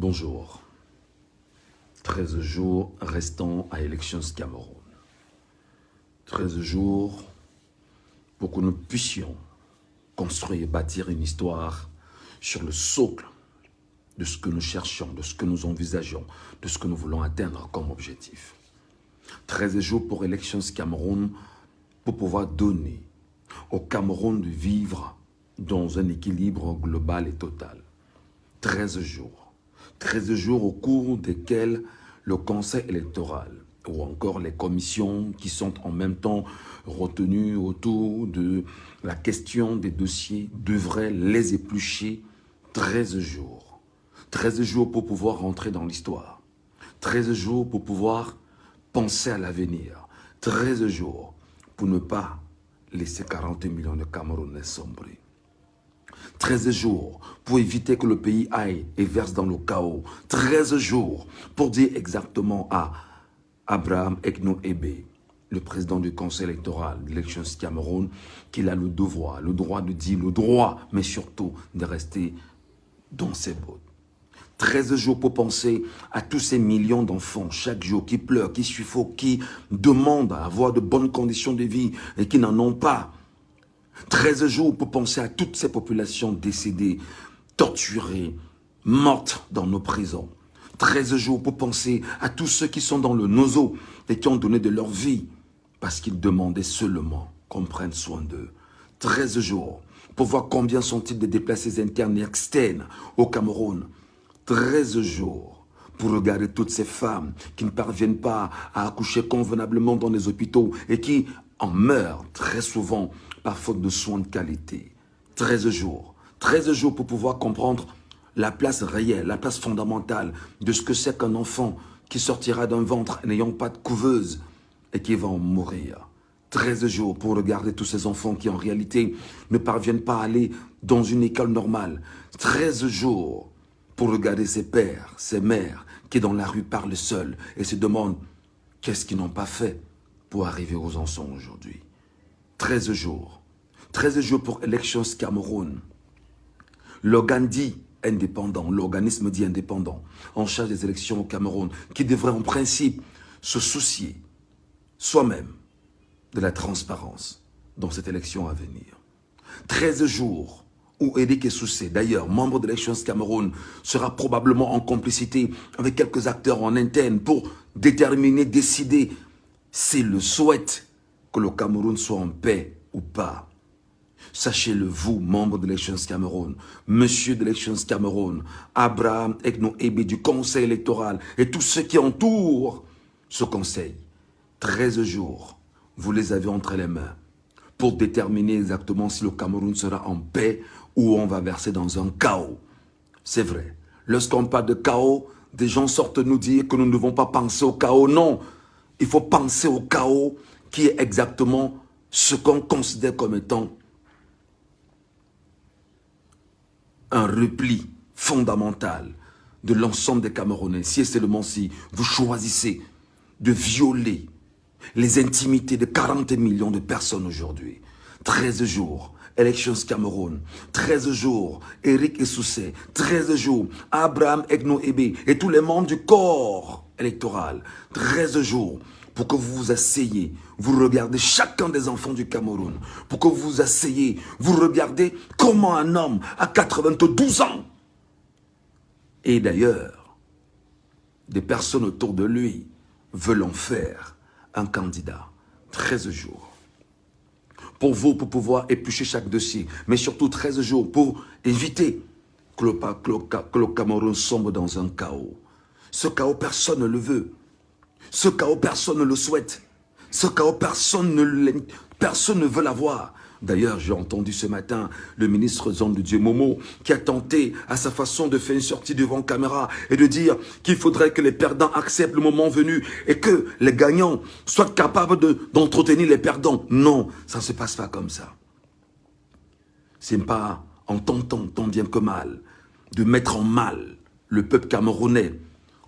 Bonjour. 13 jours restants à Elections Cameroun. 13 jours pour que nous puissions construire et bâtir une histoire sur le socle de ce que nous cherchons, de ce que nous envisageons, de ce que nous voulons atteindre comme objectif. 13 jours pour Elections Cameroun pour pouvoir donner au Cameroun de vivre dans un équilibre global et total. 13 jours. 13 jours au cours desquels le Conseil électoral ou encore les commissions qui sont en même temps retenues autour de la question des dossiers devraient les éplucher. 13 jours. 13 jours pour pouvoir rentrer dans l'histoire. 13 jours pour pouvoir penser à l'avenir. 13 jours pour ne pas laisser 40 millions de Camerounais sombrer. 13 jours pour éviter que le pays aille et verse dans le chaos. 13 jours pour dire exactement à Abraham Ekno Ebe, le président du Conseil électoral d'Elections Cameroun, qu'il a le devoir, le droit de dire le droit, mais surtout de rester dans ses bottes. 13 jours pour penser à tous ces millions d'enfants chaque jour qui pleurent, qui suffoquent, qui demandent à avoir de bonnes conditions de vie et qui n'en ont pas. 13 jours pour penser à toutes ces populations décédées, torturées, mortes dans nos prisons. 13 jours pour penser à tous ceux qui sont dans le nozo et qui ont donné de leur vie parce qu'ils demandaient seulement qu'on prenne soin d'eux. 13 jours pour voir combien sont-ils de déplacés internes et externes au Cameroun. 13 jours pour regarder toutes ces femmes qui ne parviennent pas à accoucher convenablement dans les hôpitaux et qui en meurent très souvent par faute de soins de qualité. 13 jours. 13 jours pour pouvoir comprendre la place réelle, la place fondamentale de ce que c'est qu'un enfant qui sortira d'un ventre n'ayant pas de couveuse et qui va en mourir. 13 jours pour regarder tous ces enfants qui en réalité ne parviennent pas à aller dans une école normale. 13 jours pour regarder ces pères, ces mères qui dans la rue parlent seuls et se demandent qu'est-ce qu'ils n'ont pas fait pour arriver où ils en sont aujourd'hui. 13 jours. 13 jours pour Elections Cameroun. L'organe dit indépendant, l'organisme dit indépendant, en charge des élections au Cameroun, qui devrait en principe se soucier soi-même de la transparence dans cette élection à venir. 13 jours où Eric Essoussé, d'ailleurs, membre d'Elections Cameroun, sera probablement en complicité avec quelques acteurs en interne pour déterminer, décider s'il le souhaite que le Cameroun soit en paix ou pas. Sachez-le, vous, membres d'Elections Cameroun, monsieur d'Elections Cameroun, Abraham Ekno Ebe du Conseil électoral et tous ceux qui entourent ce conseil. 13 jours, vous les avez entre les mains pour déterminer exactement si le Cameroun sera en paix ou on va verser dans un chaos. C'est vrai, lorsqu'on parle de chaos, des gens sortent nous dire que nous ne devons pas penser au chaos. Non, il faut penser au chaos qui est exactement ce qu'on considère comme étant un repli fondamental de l'ensemble des Camerounais. Si et seulement si vous choisissez de violer les intimités de 40 millions de personnes aujourd'hui. 13 jours, Elections Cameroun. 13 jours, Eric Essoussé. 13 jours, Abraham Ekno Ebe et tous les membres du corps électoral. 13 jours pour que vous vous asseyez, vous regardez chacun des enfants du Cameroun, pour que vous vous asseyez, vous regardez comment un homme à 92 ans, et d'ailleurs, des personnes autour de lui veulent en faire un candidat. 13 jours. Pour vous, pour pouvoir éplucher chaque dossier, mais surtout 13 jours pour éviter que le Cameroun sombre dans un chaos. Ce chaos, personne ne le veut. Ce chaos, personne ne le souhaite. Ce chaos, personne ne veut l'avoir. D'ailleurs, j'ai entendu ce matin le ministre Jean de Dieu Momo qui a tenté à sa façon de faire une sortie devant caméra et de dire qu'il faudrait que les perdants acceptent le moment venu et que les gagnants soient capables d'entretenir les perdants. Non, ça ne se passe pas comme ça. Ce n'est pas en tentant tant bien que mal de mettre en mal le peuple camerounais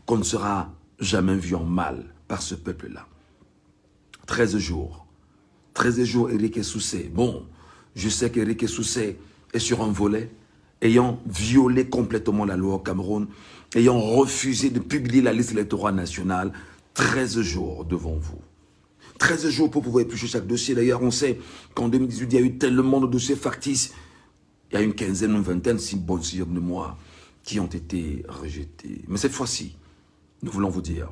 qu'on ne sera jamais vu en mal par ce peuple-là. 13 jours. 13 jours, Eric Essoussé. Bon, je sais qu'Eric Essoussé est sur un volet ayant violé complètement la loi au Cameroun, ayant refusé de publier la liste électorale nationale, 13 jours devant vous. 13 jours pour pouvoir éplucher chaque dossier. D'ailleurs, on sait qu'en 2018, il y a eu tellement de dossiers factices. Il y a une quinzaine, une vingtaine, si bonne de mois, qui ont été rejetés. Mais cette fois-ci, nous voulons vous dire,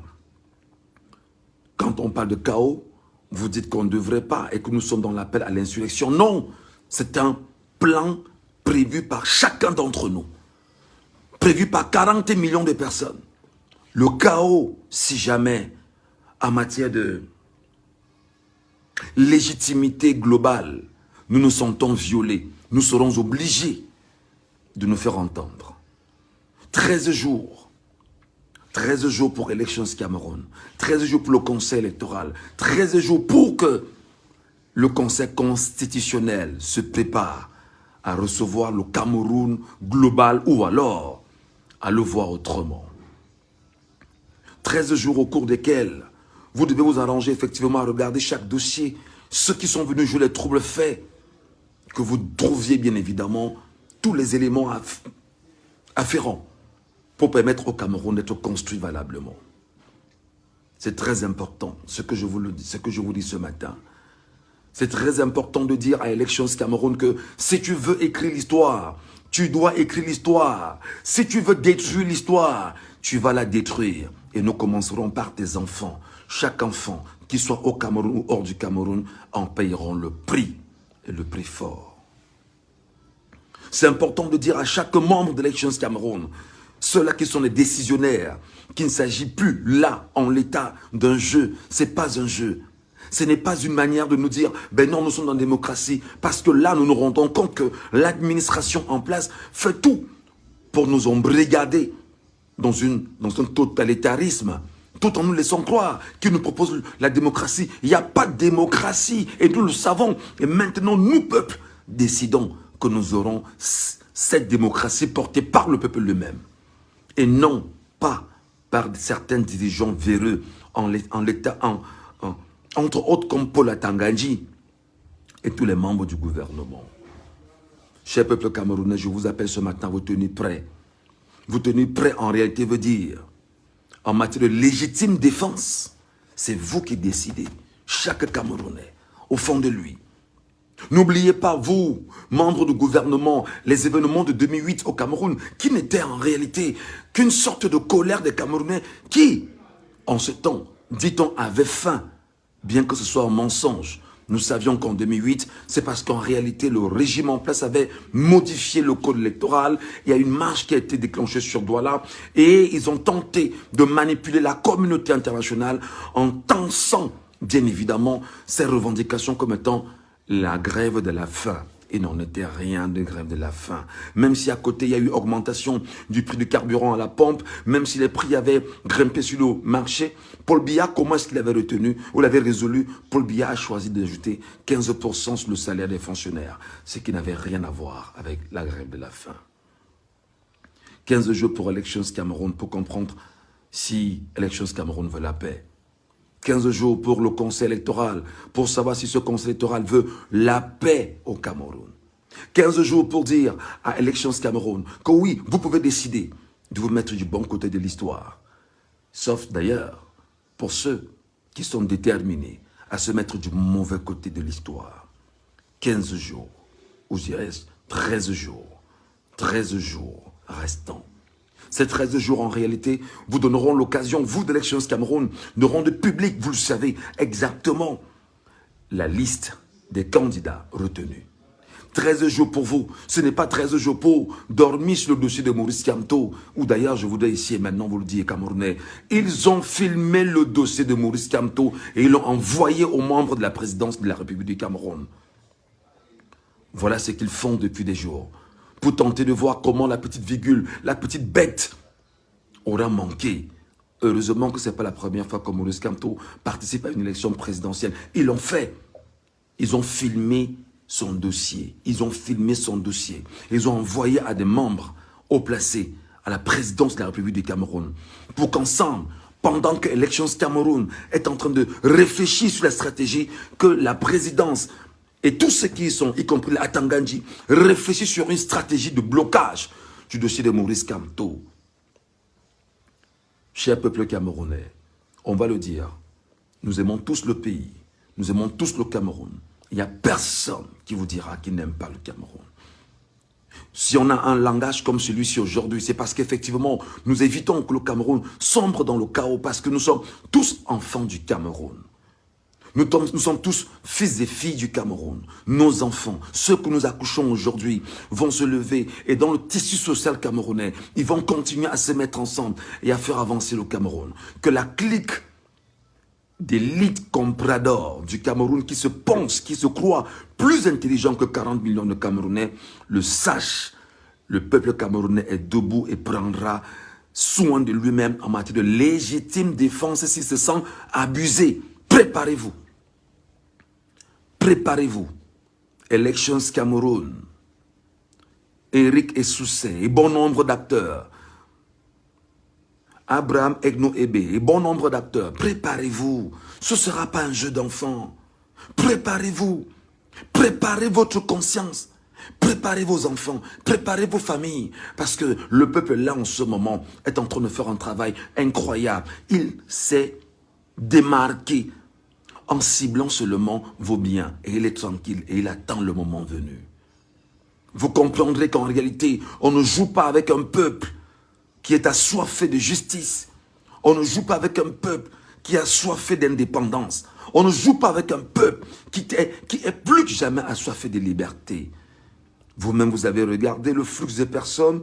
quand on parle de chaos, vous dites qu'on ne devrait pas et que nous sommes dans l'appel à l'insurrection. Non, c'est un plan prévu par chacun d'entre nous, prévu par 40 millions de personnes. Le chaos, si jamais, en matière de légitimité globale, nous nous sentons violés, nous serons obligés de nous faire entendre. 13 jours pour Elections Cameroun, 13 jours pour le Conseil électoral, 13 jours pour que le Conseil constitutionnel se prépare à recevoir le Cameroun global ou alors à le voir autrement. 13 jours au cours desquels vous devez vous arranger effectivement à regarder chaque dossier, ceux qui sont venus jouer les troubles faits, que vous trouviez bien évidemment tous les éléments afférents pour permettre au Cameroun d'être construit valablement. C'est très important ce que je vous dis ce matin. C'est très important de dire à Elections Cameroun que si tu veux écrire l'histoire, tu dois écrire l'histoire. Si tu veux détruire l'histoire, tu vas la détruire. Et nous commencerons par tes enfants. Chaque enfant, qu'il soit au Cameroun ou hors du Cameroun, en payeront le prix. Et le prix fort. C'est important de dire à chaque membre d'Elections Cameroun, ceux-là qui sont les décisionnaires, qu'il ne s'agit plus là, en l'état d'un jeu. Ce n'est pas un jeu. Ce n'est pas une manière de nous dire, ben non, nous sommes dans la démocratie. Parce que là, nous nous rendons compte que l'administration en place fait tout pour nous embrigader dans un totalitarisme, tout en nous laissant croire qu'ils nous proposent la démocratie. Il n'y a pas de démocratie et nous le savons. Et maintenant, nous, peuple, décidons que nous aurons cette démocratie portée par le peuple lui-même. Et non pas par certains dirigeants véreux entre autres comme Paul Atangandji et tous les membres du gouvernement. Cher peuple camerounais, je vous appelle ce matin à vous tenir prêts. Vous tenir prêts en réalité veut dire, en matière de légitime défense, c'est vous qui décidez, chaque Camerounais, au fond de lui. N'oubliez pas, vous, membres du gouvernement, les événements de 2008 au Cameroun, qui n'étaient en réalité qu'une sorte de colère des Camerounais qui, en ce temps, dit-on, avaient faim, bien que ce soit un mensonge. Nous savions qu'en 2008, c'est parce qu'en réalité, le régime en place avait modifié le code électoral. Il y a une marche qui a été déclenchée sur Douala et ils ont tenté de manipuler la communauté internationale en tensant, bien évidemment, ces revendications comme étant la grève de la faim. Il n'en était rien de grève de la faim. Même si à côté, il y a eu augmentation du prix du carburant à la pompe, même si les prix avaient grimpé sur le marché, Paul Biya, comment est-ce qu'il avait retenu ou l'avait résolu? Paul Biya a choisi d'ajouter 15% sur le salaire des fonctionnaires, ce qui n'avait rien à voir avec la grève de la faim. 15 jours pour Elections Cameroun pour comprendre si Elections Cameroun veut la paix. 15 jours pour le conseil électoral, pour savoir si ce conseil électoral veut la paix au Cameroun. 15 jours pour dire à Elections Cameroun que oui, vous pouvez décider de vous mettre du bon côté de l'histoire. Sauf d'ailleurs pour ceux qui sont déterminés à se mettre du mauvais côté de l'histoire. 15 jours, ou je dirais 13 jours restants. Ces 13 jours, en réalité, vous donneront l'occasion, vous d'Elections Cameroun, de rendre public, vous le savez exactement, la liste des candidats retenus. 13 jours pour vous, ce n'est pas 13 jours pour dormir sur le dossier de Maurice Kamto, ou d'ailleurs, je voudrais ici et maintenant vous le dire, Camerounais, ils ont filmé le dossier de Maurice Kamto et ils l'ont envoyé aux membres de la présidence de la République du Cameroun. Voilà ce qu'ils font depuis des jours, pour tenter de voir comment la petite virgule, la petite bête aura manqué. Heureusement que ce n'est pas la première fois que Maurice Kamto participe à une élection présidentielle. Ils l'ont fait. Ils ont filmé son dossier. Ils ont filmé son dossier. Ils ont envoyé à des membres haut placés à la présidence de la République du Cameroun pour qu'ensemble, pendant que Elections Cameroun est en train de réfléchir sur la stratégie, que la présidence Et tous ceux qui y sont, y compris les Atangandji, réfléchissent sur une stratégie de blocage du dossier de Maurice Kamto. Cher peuple camerounais, on va le dire, nous aimons tous le pays, nous aimons tous le Cameroun. Il n'y a personne qui vous dira qu'il n'aime pas le Cameroun. Si on a un langage comme celui-ci aujourd'hui, c'est parce qu'effectivement, nous évitons que le Cameroun sombre dans le chaos, parce que nous sommes tous enfants du Cameroun. Nous sommes tous fils et filles du Cameroun. Nos enfants, ceux que nous accouchons aujourd'hui, vont se lever et dans le tissu social camerounais, ils vont continuer à se mettre ensemble et à faire avancer le Cameroun. Que la clique d'élite comprador du Cameroun qui se pense, qui se croit plus intelligent que 40 millions de Camerounais, le sache, le peuple camerounais est debout et prendra soin de lui-même en matière de légitime défense s'il se sent abusé. Préparez-vous. Préparez-vous. Elections Cameroun. Eric Essoussé et bon nombre d'acteurs. Abraham Egno Ebe et bon nombre d'acteurs. Préparez-vous. Ce ne sera pas un jeu d'enfant. Préparez-vous. Préparez votre conscience. Préparez vos enfants. Préparez vos familles. Parce que le peuple là en ce moment est en train de faire un travail incroyable. Il s'est démarqué en ciblant seulement vos biens. Et il est tranquille et il attend le moment venu. Vous comprendrez qu'en réalité, on ne joue pas avec un peuple qui est assoiffé de justice. On ne joue pas avec un peuple qui est assoiffé d'indépendance. On ne joue pas avec un peuple qui est plus que jamais assoiffé de liberté. Vous-même, vous avez regardé le flux de personnes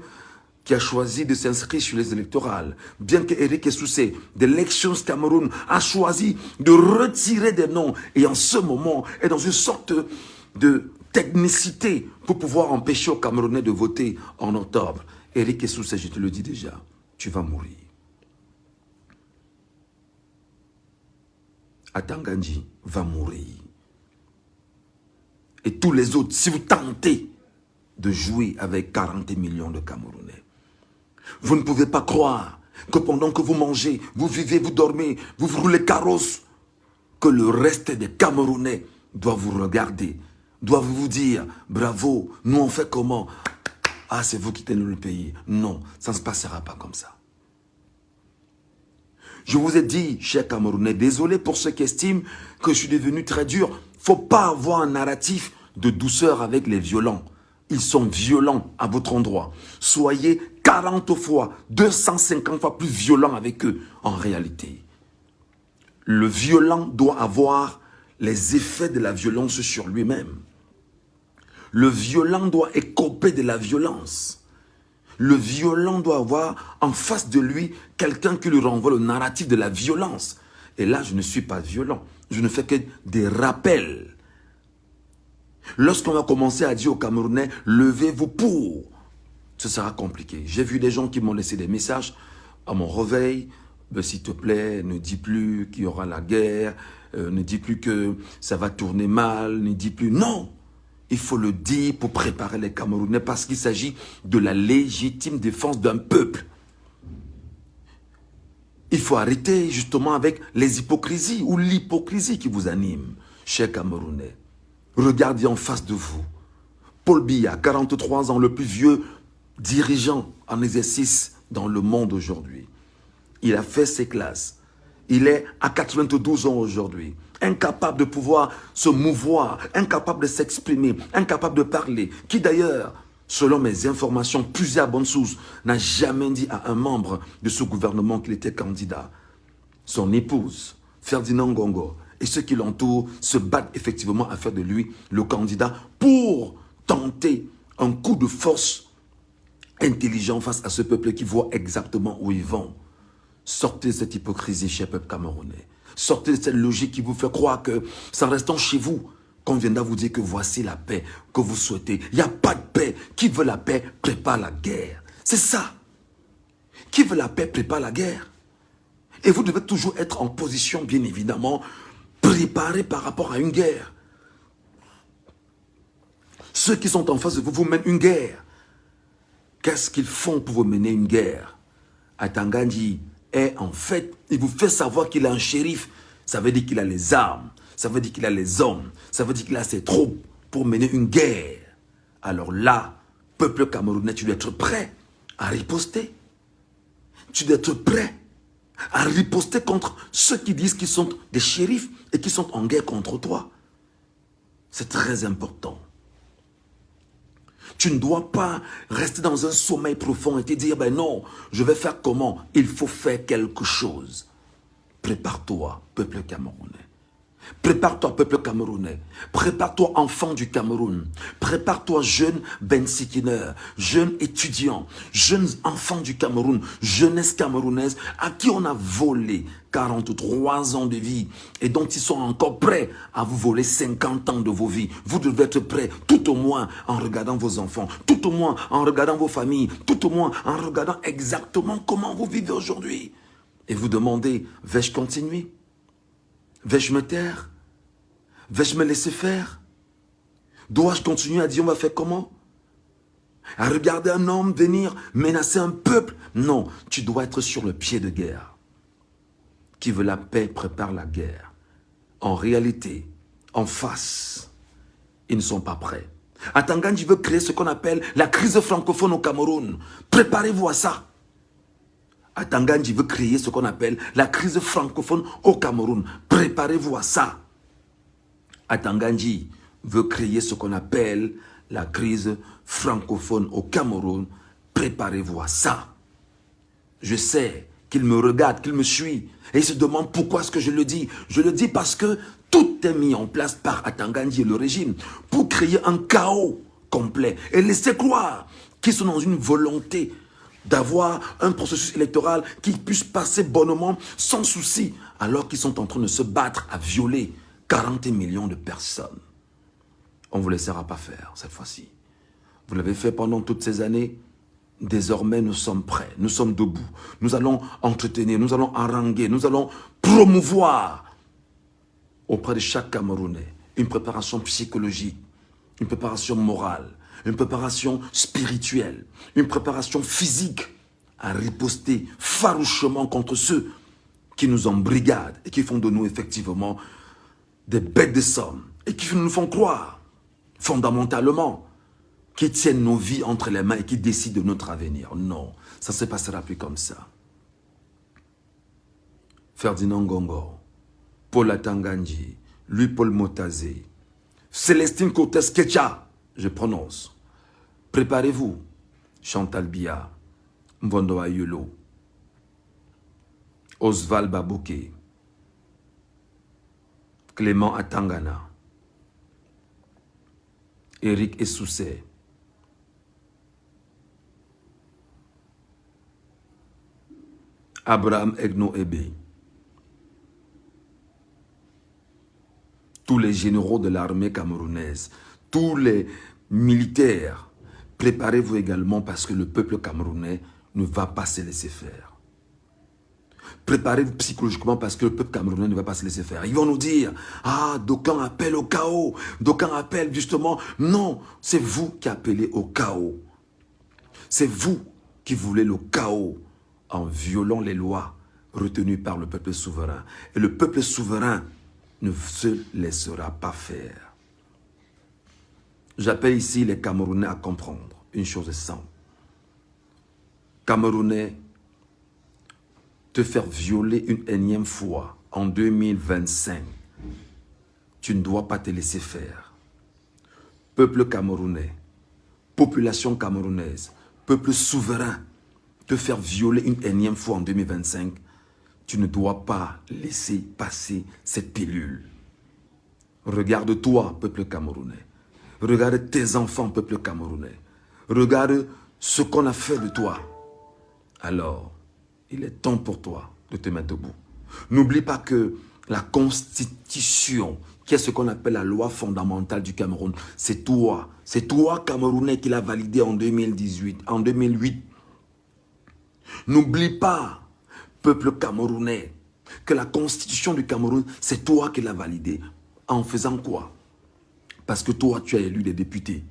qui a choisi de s'inscrire sur les électorales. Bien que Eric Essoussé, d'Elections Cameroun, a choisi de retirer des noms et en ce moment est dans une sorte de technicité pour pouvoir empêcher aux Camerounais de voter en octobre. Eric Essoussé, je te le dis déjà, tu vas mourir. Atangandji va mourir. Et tous les autres, si vous tentez de jouer avec 40 millions de Camerounais, vous ne pouvez pas croire que pendant que vous mangez, vous vivez, vous dormez, vous roulez carrosse, que le reste des Camerounais doivent vous regarder, doivent vous dire, bravo, nous on fait comment? Ah, c'est vous qui tenez le pays. Non, ça ne se passera pas comme ça. Je vous ai dit, chers Camerounais, désolé pour ceux qui estiment que je suis devenu très dur. Il ne faut pas avoir un narratif de douceur avec les violents. Ils sont violents à votre endroit. Soyez 40 fois, 250 fois plus violents avec eux en réalité. Le violent doit avoir les effets de la violence sur lui-même. Le violent doit écoper de la violence. Le violent doit avoir en face de lui quelqu'un qui lui renvoie le narratif de la violence. Et là, je ne suis pas violent. Je ne fais que des rappels. Lorsqu'on va commencer à dire aux Camerounais, levez-vous pour, ce sera compliqué. J'ai vu des gens qui m'ont laissé des messages à mon réveil. S'il te plaît, ne dis plus qu'il y aura la guerre, ne dis plus que ça va tourner mal, ne dis plus. Non! Il faut le dire pour préparer les Camerounais parce qu'il s'agit de la légitime défense d'un peuple. Il faut arrêter justement avec les hypocrisies ou l'hypocrisie qui vous anime, chers Camerounais. Regardez en face de vous. Paul Biya, 43 ans, le plus vieux dirigeant en exercice dans le monde aujourd'hui. Il a fait ses classes. Il est à 92 ans aujourd'hui. Incapable de pouvoir se mouvoir, incapable de s'exprimer, incapable de parler. Qui d'ailleurs, selon mes informations, plusieurs bonnes sources, n'a jamais dit à un membre de ce gouvernement qu'il était candidat. Son épouse, Ferdinand Ngongo, et ceux qui l'entourent se battent effectivement à faire de lui le candidat pour tenter un coup de force intelligent face à ce peuple qui voit exactement où ils vont. Sortez de cette hypocrisie, cher peuple camerounais. Sortez de cette logique qui vous fait croire que c'est en restant chez vous qu'on viendra vous dire que voici la paix que vous souhaitez. Il n'y a pas de paix. Qui veut la paix prépare la guerre. C'est ça. Qui veut la paix prépare la guerre. Et vous devez toujours être en position, bien évidemment, préparé par rapport à une guerre. Ceux qui sont en face de vous vous mènent une guerre. Qu'est-ce qu'ils font pour vous mener une guerre? Atangandji est en fait, il vous fait savoir qu'il est un shérif. Ça veut dire qu'il a les armes. ça veut dire qu'il a les hommes, ça veut dire qu'il a ses troupes pour mener une guerre. Alors là, peuple camerounais, tu dois être prêt à riposter. Tu dois être prêt à riposter contre ceux qui disent qu'ils sont des shérifs et qui sont en guerre contre toi. C'est très important. Tu ne dois pas rester dans un sommeil profond et te dire, ben non, je vais faire comment? Il faut faire quelque chose. Prépare-toi, peuple camerounais. Prépare-toi, peuple camerounais. Prépare-toi, enfant du Cameroun. Prépare-toi, jeune bensikineur, jeune étudiant, jeune enfant du Cameroun, jeunesse camerounaise à qui on a volé 43 ans de vie et dont ils sont encore prêts à vous voler 50 ans de vos vies. Vous devez être prêts, tout au moins en regardant vos enfants, tout au moins en regardant vos familles, tout au moins en regardant exactement comment vous vivez aujourd'hui. Et vous demandez, vais-je continuer? Vais-je me taire? Vais-je me laisser faire? Dois-je continuer à dire on va faire comment? À regarder un homme venir menacer un peuple? Non, tu dois être sur le pied de guerre. Qui veut la paix prépare la guerre. En réalité, en face, ils ne sont pas prêts. Atangandji veut créer ce qu'on appelle la crise francophone au Cameroun. Préparez-vous à ça. Atangandji veut créer ce qu'on appelle la crise francophone au Cameroun. Préparez-vous à ça. Atangandji veut créer ce qu'on appelle la crise francophone au Cameroun. Préparez-vous à ça. Je sais qu'il me regarde, qu'il me suit. Et il se demande pourquoi est-ce que je le dis. Je le dis parce que tout est mis en place par Atangandji et le régime pour créer un chaos complet. Et laisser croire qu'ils sont dans une volonté d'avoir un processus électoral qui puisse passer bonnement, sans souci, alors qu'ils sont en train de se battre à violer 40 millions de personnes. On ne vous laissera pas faire cette fois-ci. Vous l'avez fait pendant toutes ces années. Désormais, nous sommes prêts, nous sommes debout. Nous allons entretenir, nous allons haranguer, nous allons promouvoir auprès de chaque Camerounais une préparation psychologique, une préparation morale, une préparation spirituelle, une préparation physique à riposter farouchement contre ceux qui nous embrigadent et qui font de nous effectivement des bêtes de somme et qui nous font croire fondamentalement qu'ils tiennent nos vies entre les mains et qui décident de notre avenir. Non, ça ne se passera plus comme ça. Ferdinand Ngongo, Paul Atangandji, Louis-Paul Motazé, Célestine Cortés-Ketcha, je prononce. Préparez-vous, Chantal Biya, Mvondo Ayolo, Oswald Babouké, Clément Atangana, Eric Essoussé, Abraham Egno Ebe, tous les généraux de l'armée camerounaise, tous les militaires, préparez-vous également parce que le peuple camerounais ne va pas se laisser faire. Préparez-vous psychologiquement parce que le peuple camerounais ne va pas se laisser faire. Ils vont nous dire, ah, d'aucuns appellent au chaos, d'aucuns appellent justement. Non, c'est vous qui appelez au chaos. C'est vous qui voulez le chaos en violant les lois retenues par le peuple souverain. Et le peuple souverain ne se laissera pas faire. J'appelle ici les Camerounais à comprendre une chose simple. Camerounais, te faire violer une énième fois en 2025, tu ne dois pas te laisser faire. Peuple camerounais, population camerounaise, peuple souverain, te faire violer une énième fois en 2025, tu ne dois pas laisser passer cette pilule. Regarde-toi, peuple camerounais. Regarde tes enfants, peuple camerounais. Regarde ce qu'on a fait de toi. Alors, il est temps pour toi de te mettre debout. N'oublie pas que la Constitution, qui est ce qu'on appelle la loi fondamentale du Cameroun, c'est toi, Camerounais, qui l'a validée en 2018, en 2008. N'oublie pas, peuple camerounais, que la Constitution du Cameroun, c'est toi qui l'as validée. En faisant quoi? Parce que toi, tu as élu des députés.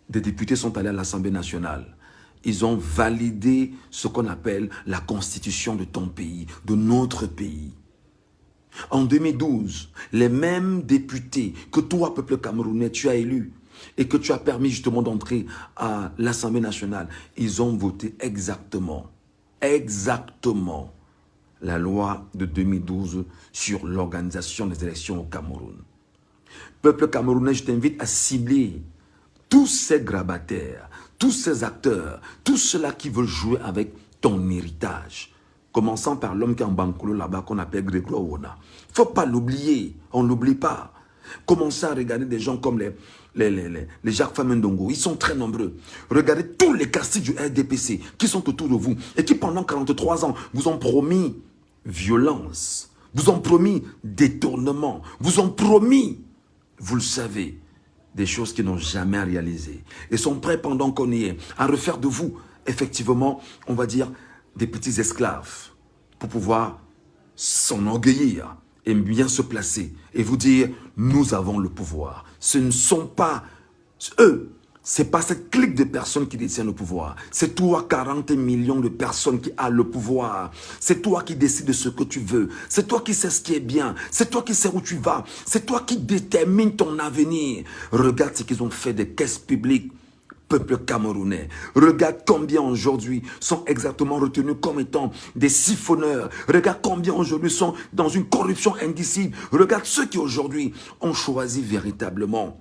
Des députés sont allés à l'Assemblée nationale. Ils ont validé ce qu'on appelle la constitution de ton pays, de notre pays. En 2012, les mêmes députés que toi, peuple camerounais, tu as élus et que tu as permis justement d'entrer à l'Assemblée nationale, ils ont voté exactement la loi de 2012 sur l'organisation des élections au Cameroun. Peuple camerounais, je t'invite à cibler tous ces grabataires, tous ces acteurs, tous ceux-là qui veulent jouer avec ton héritage. Commençant par l'homme qui est en Bankolo là-bas, qu'on appelle Grégoire Ouona. Il ne faut pas l'oublier, on ne l'oublie pas. Commencez à regarder des gens comme les Jacques Famendongo, ils sont très nombreux. Regardez tous les caciques du RDPC qui sont autour de vous et qui pendant 43 ans vous ont promis violence, vous ont promis détournement, vous ont promis, vous le savez, des choses qu'ils n'ont jamais réalisées. Et sont prêts pendant qu'on y est à refaire de vous, effectivement, on va dire, des petits esclaves pour pouvoir s'enorgueillir et bien se placer et vous dire, nous avons le pouvoir. Ce ne sont pas eux, c'est pas cette clique de personnes qui détiennent le pouvoir. C'est toi, 40 millions de personnes qui ont le pouvoir. C'est toi qui décides de ce que tu veux. C'est toi qui sais ce qui est bien. C'est toi qui sais où tu vas. C'est toi qui détermine ton avenir. Regarde ce qu'ils ont fait des caisses publiques. Peuple camerounais. Regarde combien aujourd'hui sont exactement retenus comme étant des siphonneurs. Regarde combien aujourd'hui sont dans une corruption indicible. Regarde ceux qui aujourd'hui ont choisi véritablement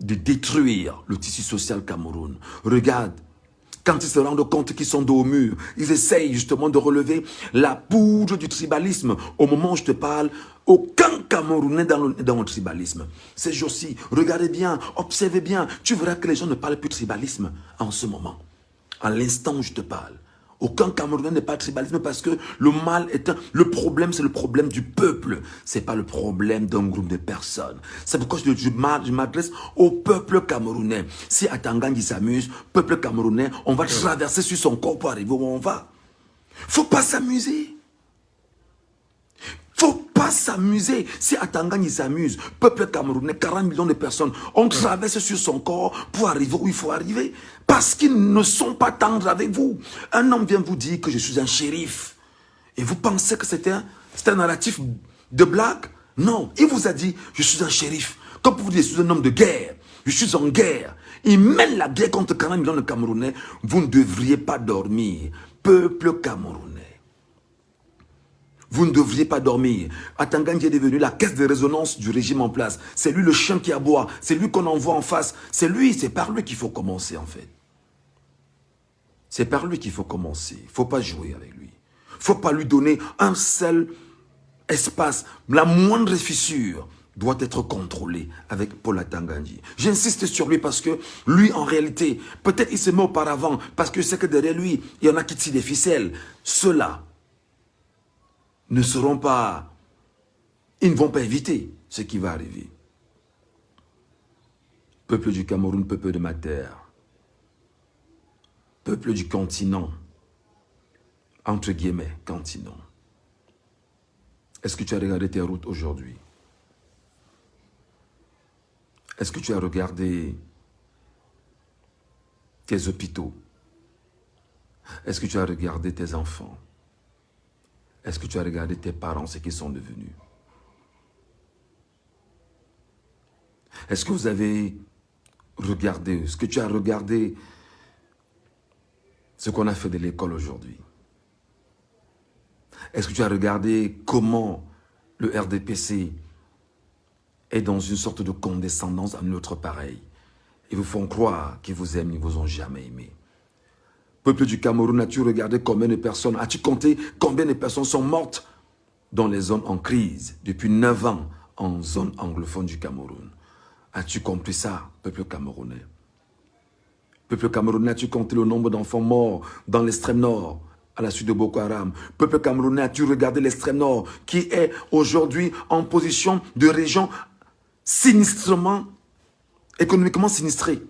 de détruire le tissu social Cameroun. Regarde, quand ils se rendent compte qu'ils sont dos au mur, ils essayent justement de relever la poudre du tribalisme. Au moment où je te parle, aucun Camerounais dans le tribalisme. Ces jours-ci, regardez bien, observez bien, tu verras que les gens ne parlent plus de tribalisme en ce moment. À l'instant où je te parle. Aucun Camerounais n'est pas tribalisme parce que le mal est le problème, c'est le problème du peuple. Ce n'est pas le problème d'un groupe de personnes. C'est pourquoi je m'adresse au peuple camerounais. Si Atangani s'amuse, peuple camerounais, on va traverser sur son corps pour arriver où on va. Faut pas s'amuser. Faut pas s'amuser. Si Atangani s'amuse, peuple camerounais, 40 millions de personnes, on traverse sur son corps pour arriver où il faut arriver. Parce qu'ils ne sont pas tendres avec vous. Un homme vient vous dire que je suis un shérif. Et vous pensez que c'est un narratif de blague? Non, il vous a dit, je suis un shérif. Comme pour vous dire, je suis un homme de guerre. Je suis en guerre. Il mène la guerre contre 40 millions de Camerounais. Vous ne devriez pas dormir. Peuple camerounais. Vous ne devriez pas dormir. Atangani est devenu la caisse de résonance du régime en place. C'est lui le chien qui aboie. C'est lui qu'on envoie en face. C'est par lui qu'il faut commencer en fait. C'est par lui qu'il faut commencer. Il ne faut pas jouer avec lui. Il ne faut pas lui donner un seul espace. La moindre fissure doit être contrôlée avec Paul Atangani. J'insiste sur lui parce que lui, en réalité, peut-être il se met auparavant parce que je sais que derrière lui, il y en a qui tirent des ficelles. Ceux-là ne seront pas, ils ne vont pas éviter ce qui va arriver. Peuple du Cameroun, peuple de ma terre, peuple du continent, entre guillemets, continent. Est-ce que tu as regardé tes routes aujourd'hui? Est-ce que tu as regardé tes hôpitaux? Est-ce que tu as regardé tes enfants? Est-ce que tu as regardé tes parents, ce qu'ils sont devenus? Est-ce que vous avez regardé, est-ce que tu as regardé ce qu'on a fait de l'école aujourd'hui? Est-ce que tu as regardé comment le RDPC est dans une sorte de condescendance à notre pareil? Ils vous font croire qu'ils vous aiment, ils ne vous ont jamais aimé. Peuple du Cameroun, as-tu regardé combien de personnes, as-tu compté combien de personnes sont mortes dans les zones en crise depuis 9 ans en zone anglophone du Cameroun? As-tu compris ça, peuple camerounais? Peuple camerounais, as-tu compté le nombre d'enfants morts dans l'extrême nord à la suite de Boko Haram? Peuple camerounais, as-tu regardé l'extrême nord qui est aujourd'hui en position de région sinistrement, économiquement sinistrée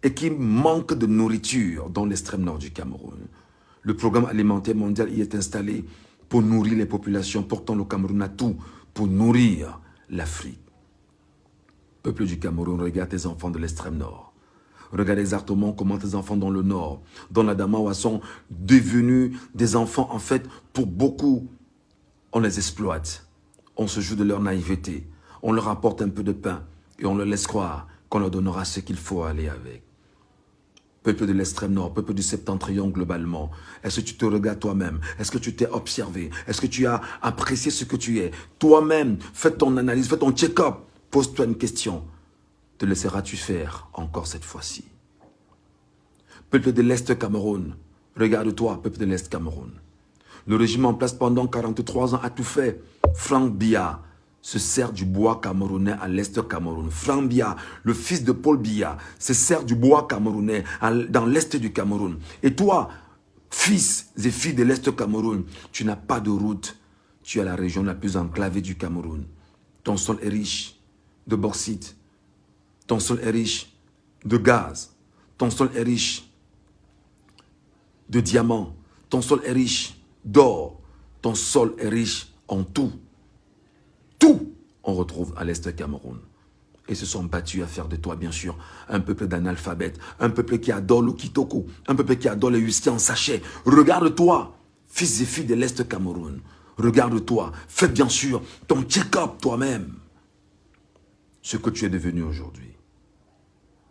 et qui manque de nourriture dans l'extrême nord du Cameroun? Le programme alimentaire mondial y est installé pour nourrir les populations. Pourtant, le Cameroun a tout pour nourrir l'Afrique. Peuple du Cameroun, regarde tes enfants de l'extrême nord. Regarde exactement comment tes enfants dans le nord, dans la Damawa, sont devenus des enfants, en fait, pour beaucoup, on les exploite. On se joue de leur naïveté. On leur apporte un peu de pain et on leur laisse croire qu'on leur donnera ce qu'il faut aller avec. Peuple de l'extrême nord, peuple du septentrion globalement, est-ce que tu te regardes toi-même? Est-ce que tu t'es observé? Est-ce que tu as apprécié ce que tu es? Toi-même, fais ton analyse, fais ton check-up. Pose-toi une question. Te laisseras-tu faire encore cette fois-ci? Peuple de l'Est Cameroun, regarde-toi, peuple de l'Est Cameroun. Le régime en place pendant 43 ans a tout fait. Franck Biya se sert du bois camerounais à l'Est Cameroun. Franck Biya, le fils de Paul Biya, se sert du bois camerounais dans l'Est du Cameroun. Et toi, fils et filles de l'Est Cameroun, tu n'as pas de route. Tu es la région la plus enclavée du Cameroun. Ton sol est riche de bauxite. Ton sol est riche de gaz. Ton sol est riche de diamants. Ton sol est riche d'or. Ton sol est riche en tout. Tout, on retrouve à l'Est du Cameroun. Et se sont battus à faire de toi, bien sûr, un peuple d'analphabètes, un peuple qui adore le kitoko, un peuple qui adore les whisky en sachet. Regarde-toi, fils et filles de l'Est du Cameroun. Regarde-toi, fais bien sûr ton check-up toi-même. Ce que tu es devenu aujourd'hui.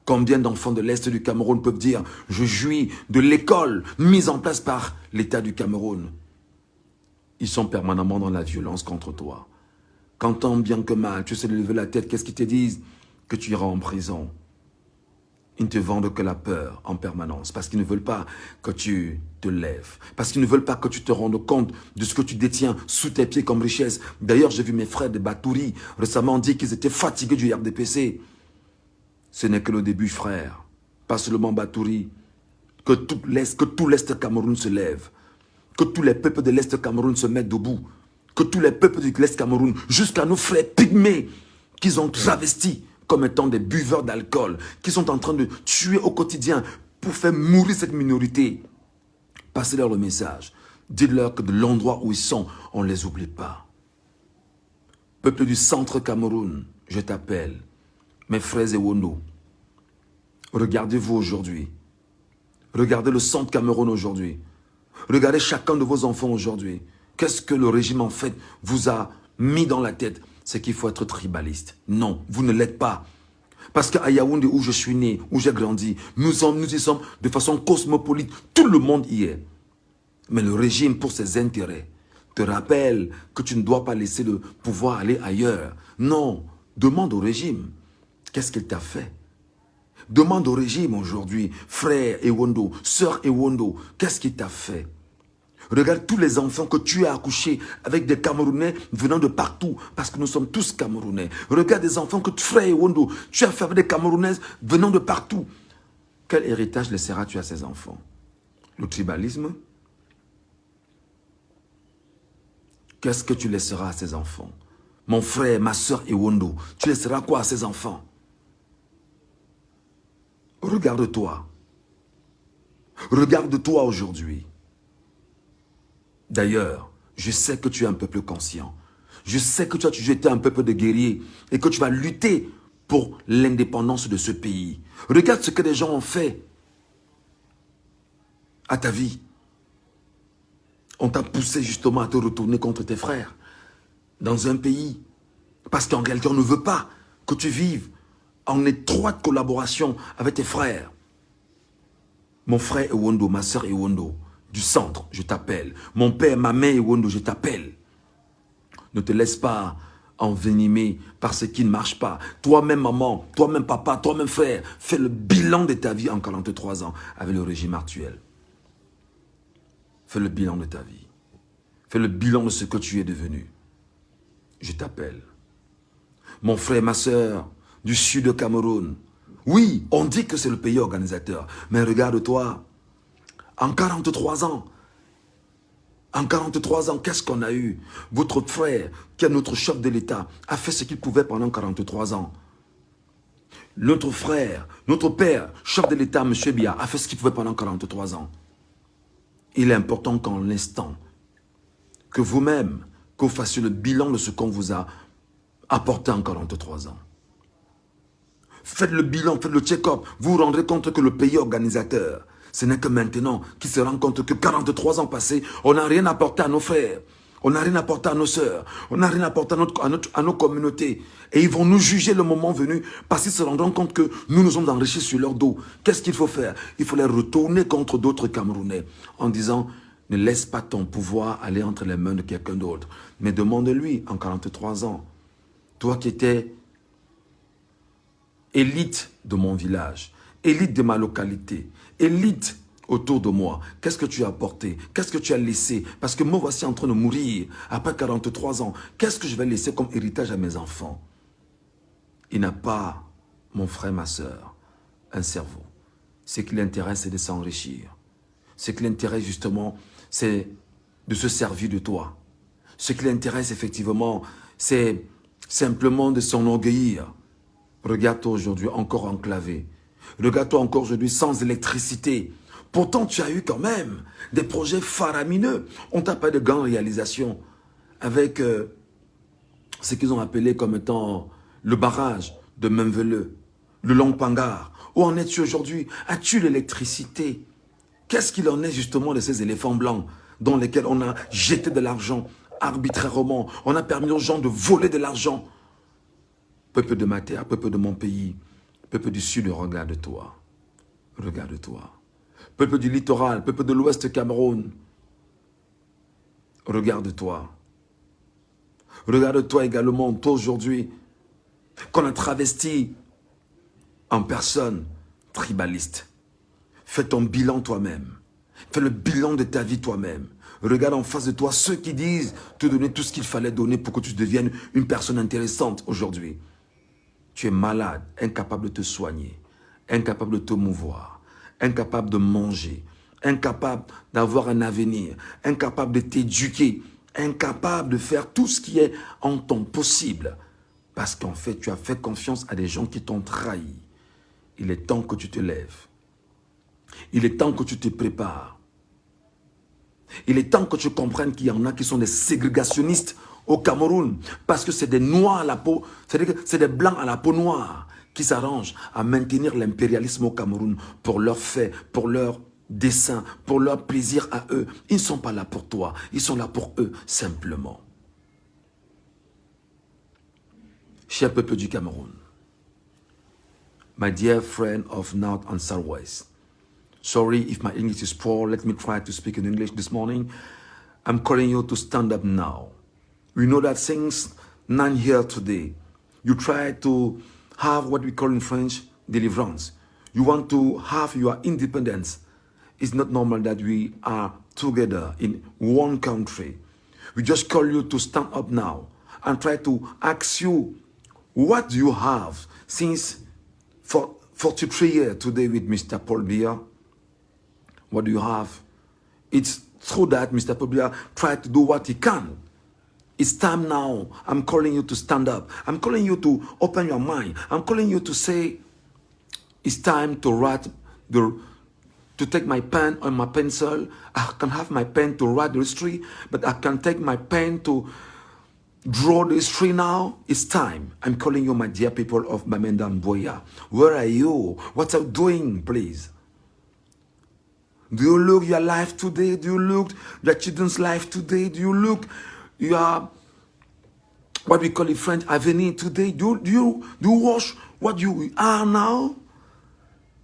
Combien d'enfants de l'Est du Cameroun peuvent dire « Je jouis de l'école mise en place par l'État du Cameroun ». Ils sont permanemment dans la violence contre toi. Quand tant bien que mal, tu sais de lever la tête, qu'est-ce qu'ils te disent? Que tu iras en prison. Ils ne te vendent que la peur en permanence, parce qu'ils ne veulent pas que tu te lèves, parce qu'ils ne veulent pas que tu te rendes compte de ce que tu détiens sous tes pieds comme richesse. D'ailleurs, j'ai vu mes frères de Batouri récemment dire qu'ils étaient fatigués du RDPC. Ce n'est que le début, frère. Pas seulement Batouri. Que tout l'Est Cameroun se lève. Que tous les peuples de l'Est Cameroun se mettent debout. Que tous les peuples de l'Est Cameroun, jusqu'à nos frères pygmées, qu'ils ont travestis comme étant des buveurs d'alcool, qui sont en train de tuer au quotidien pour faire mourir cette minorité. Passez-leur le message. Dites-leur que de l'endroit où ils sont, on ne les oublie pas. Peuple du centre Cameroun, je t'appelle. Mes frères et Wondo, regardez-vous aujourd'hui. Regardez le centre Cameroun aujourd'hui. Regardez chacun de vos enfants aujourd'hui. Qu'est-ce que le régime en fait vous a mis dans la tête? C'est qu'il faut être tribaliste. Non, vous ne l'êtes pas. Parce qu'à Yaoundé, où je suis né, où j'ai grandi, nous y sommes de façon cosmopolite. Tout le monde y est. Mais le régime, pour ses intérêts, te rappelle que tu ne dois pas laisser le pouvoir aller ailleurs. Non, demande au régime. Qu'est-ce qu'il t'a fait? Demande au régime aujourd'hui, frère Ewondo, sœur Ewondo, qu'est-ce qu'il t'a fait? Regarde tous les enfants que tu as accouchés avec des Camerounais venant de partout, parce que nous sommes tous Camerounais. Regarde des enfants que frère Ewondo, tu as fait avec des Camerounaises venant de partout. Quel héritage laisseras-tu à ces enfants? Le tribalisme? Qu'est-ce que tu laisseras à ces enfants? Mon frère, ma sœur Ewondo, tu laisseras quoi à ces enfants? Regarde-toi. Regarde-toi aujourd'hui. D'ailleurs, je sais que tu es un peuple conscient. Je sais que tu as toujours été un peuple de guerriers et que tu vas lutter pour l'indépendance de ce pays. Regarde ce que les gens ont fait à ta vie. On t'a poussé justement à te retourner contre tes frères dans un pays. Parce qu'en réalité, on ne veut pas que tu vives en étroite collaboration avec tes frères. Mon frère Ewondo, ma soeur Ewondo, du centre, je t'appelle. Mon père, ma mère Ewondo, je t'appelle. Ne te laisse pas envenimer par ce qui ne marche pas. Toi-même maman, toi-même papa, toi-même frère, fais le bilan de ta vie en 43 ans avec le régime actuel. Fais le bilan de ta vie. Fais le bilan de ce que tu es devenu. Je t'appelle. Mon frère, ma soeur, du sud de Cameroun. Oui, on dit que c'est le pays organisateur. Mais regarde-toi. En 43 ans, qu'est-ce qu'on a eu? Votre frère, qui est notre chef de l'État, a fait ce qu'il pouvait pendant 43 ans. Notre frère, notre père, chef de l'État, M. Biya, a fait ce qu'il pouvait pendant 43 ans. Il est important qu'en l'instant, que vous-même, que vous fassiez le bilan de ce qu'on vous a apporté en 43 ans. Faites le bilan, faites le check-up. Vous vous rendrez compte que le pays organisateur, ce n'est que maintenant qu'il se rend compte que 43 ans passés, on n'a rien apporté à nos frères. On n'a rien apporté à nos sœurs. On n'a rien apporté à nos communautés. Et ils vont nous juger le moment venu parce qu'ils se rendront compte que nous nous sommes enrichis sur leur dos. Qu'est-ce qu'il faut faire? Il faut les retourner contre d'autres Camerounais en disant, ne laisse pas ton pouvoir aller entre les mains de quelqu'un d'autre. Mais demande-lui en 43 ans, toi qui étais élite de mon village, élite de ma localité, élite autour de moi, qu'est-ce que tu as apporté? Qu'est-ce que tu as laissé? Parce que moi, voici en train de mourir après 43 ans. Qu'est-ce que je vais laisser comme héritage à mes enfants? Il n'a pas, mon frère, ma soeur, un cerveau. Ce qui l'intéresse, c'est de s'enrichir. Ce qui l'intéresse, justement, c'est de se servir de toi. Ce qui l'intéresse, effectivement, c'est simplement de s'enorgueillir. Regarde-toi aujourd'hui encore enclavé. Regarde-toi encore aujourd'hui sans électricité. Pourtant, tu as eu quand même des projets faramineux. On t'a pas de grandes réalisations avec ce qu'ils ont appelé comme étant le barrage de Memveleux, le Long Pangar. Où en es-tu aujourd'hui? As-tu l'électricité? Qu'est-ce qu'il en est justement de ces éléphants blancs dans lesquels on a jeté de l'argent arbitrairement? On a permis aux gens de voler de l'argent. Peuple de ma terre, peuple de mon pays, peuple du sud, regarde-toi. Regarde-toi. Peuple du littoral, peuple de l'ouest Cameroun, regarde-toi. Regarde-toi également, toi aujourd'hui, qu'on a travesti en personne tribaliste. Fais ton bilan toi-même. Fais le bilan de ta vie toi-même. Regarde en face de toi ceux qui disent te donner tout ce qu'il fallait donner pour que tu deviennes une personne intéressante aujourd'hui. Tu es malade, incapable de te soigner, incapable de te mouvoir, incapable de manger, incapable d'avoir un avenir, incapable de t'éduquer, incapable de faire tout ce qui est en ton possible. Parce qu'en fait, tu as fait confiance à des gens qui t'ont trahi. Il est temps que tu te lèves. Il est temps que tu te prépares. Il est temps que tu comprennes qu'il y en a qui sont des ségrégationnistes au Cameroun, parce que c'est des noirs à la peau, c'est-à-dire que c'est des blancs à la peau noire qui s'arrangent à maintenir l'impérialisme au Cameroun pour leurs faits, pour leurs desseins, pour leur plaisir à eux. Ils ne sont pas là pour toi, ils sont là pour eux simplement. Cher peuple du Cameroun, my dear friend of North and Southwest, sorry if my English is poor, let me try to speak in English this morning. I'm calling you to stand up now. We know that since 9 here today, you try to have what we call in French, deliverance. You want to have your independence. It's not normal that we are together in one country. We just call you to stand up now and try to ask you, what do you have since for 43 years today with Mr. Paul Biya? What do you have? It's true that Mr. Paul Biya tried to do what he can. It's time now. I'm calling you to stand up. I'm calling you to open your mind. I'm calling you to say, it's time to write, to take my pen and my pencil. I can have my pen to write the history, but I can take my pen to draw the history now. It's time. I'm calling you, my dear people of Bamenda and Boya. Where are you? What are you doing, please? Do you look your life today? Do you look your children's life today? Do you look your, what we call in French, avenir today? Do you watch what you are now?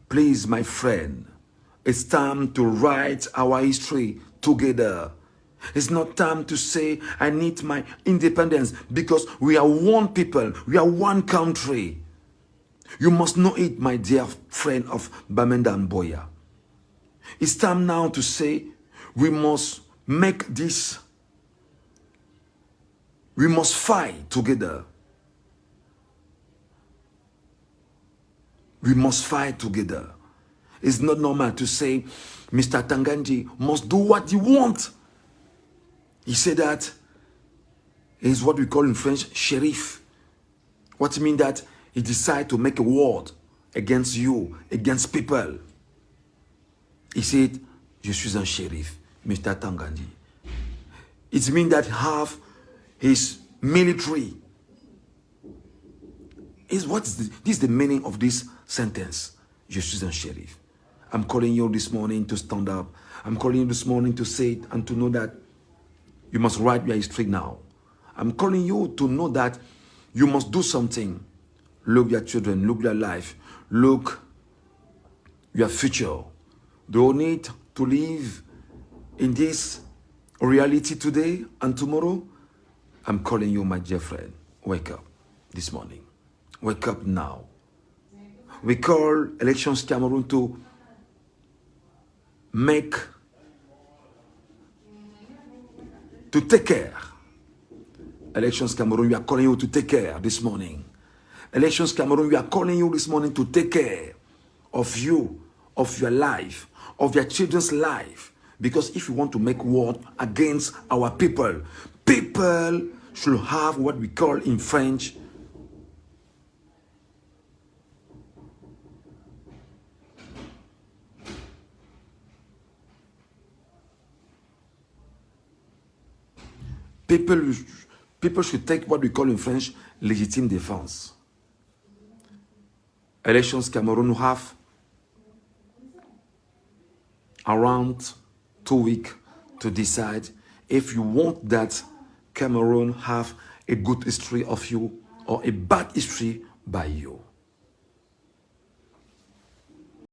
Please, my friend, it's time to write our history together. It's not time to say, I need my independence, because we are one people, we are one country. You must know it, my dear friend of Bamenda and Boya. It's time now to say, we must make this. We must fight together. We must fight together. It's not normal to say, Mr. Tanganji must do what he wants. He said that is what we call in French, sheriff. What means that he decided to make a war against you, against people. He said, je suis un sheriff, Mr. Tanganji. It means that have his military. This is the meaning of this sentence. Je suis un sheriff. I'm calling you this morning to stand up. I'm calling you this morning to say it and to know that You must write your history now. I'm calling you to know that you must do something. Look your children, look your life, look your future. Don't need to live in this reality today and tomorrow. I'm calling you, my dear friend. Wake up this morning. Wake up now. We call Elections Cameroon to take care. Elections Cameroon, we are calling you to take care this morning. Elections Cameroon, we are calling you this morning to take care of you, of your life, of your children's life. Because if you want to make war against our people, people should have what we call in French people should take what we call in French legitime defense. Elections Cameroon have around 2 weeks to decide if you want that Cameroon have a good history of you or a bad history by you.